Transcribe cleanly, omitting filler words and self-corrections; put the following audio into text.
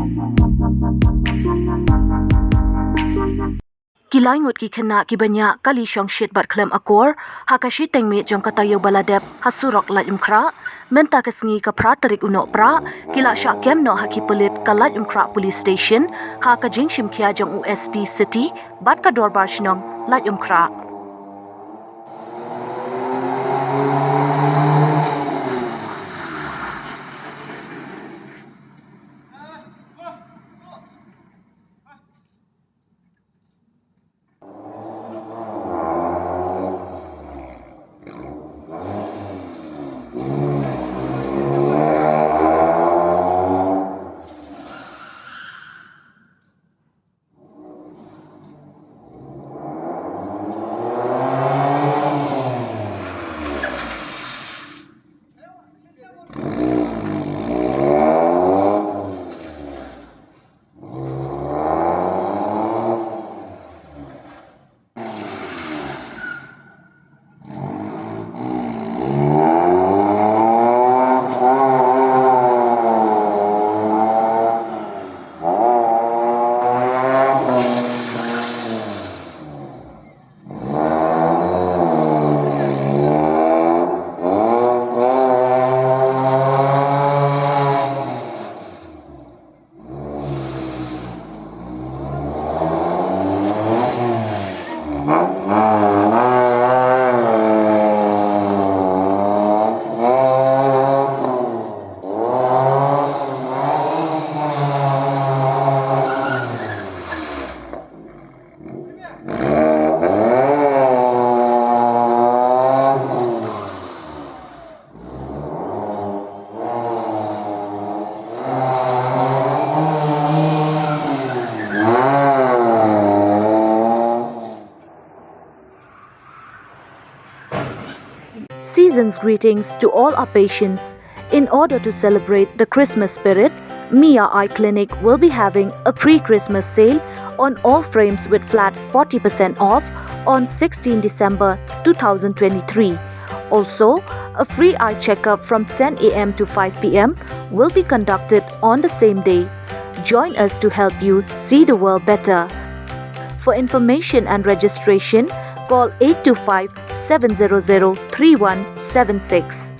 Lai Ngut ki Khynnah Kiba kali Shongshit bat Khlem Akor, haka shiteng miet jong taiew bala dep surok Laitumkhrah, mynta sngi tarik Nohprah, kila Shah Kem Noh haki pulit Laitumkrah police station, haka jing shim khia jong USP city, bat dorbar shnong Laitumkhrah. Season's greetings to all our patients. In order to celebrate the Christmas spirit, Niah Eye Clinic will be having a pre-Christmas sale on all frames with flat 40% off on 16 December 2023. Also, a free eye checkup from 10 a.m. to 5 p.m. will be conducted on the same day. Join us to help you see the world better. For information and registration, call 825-700-3176.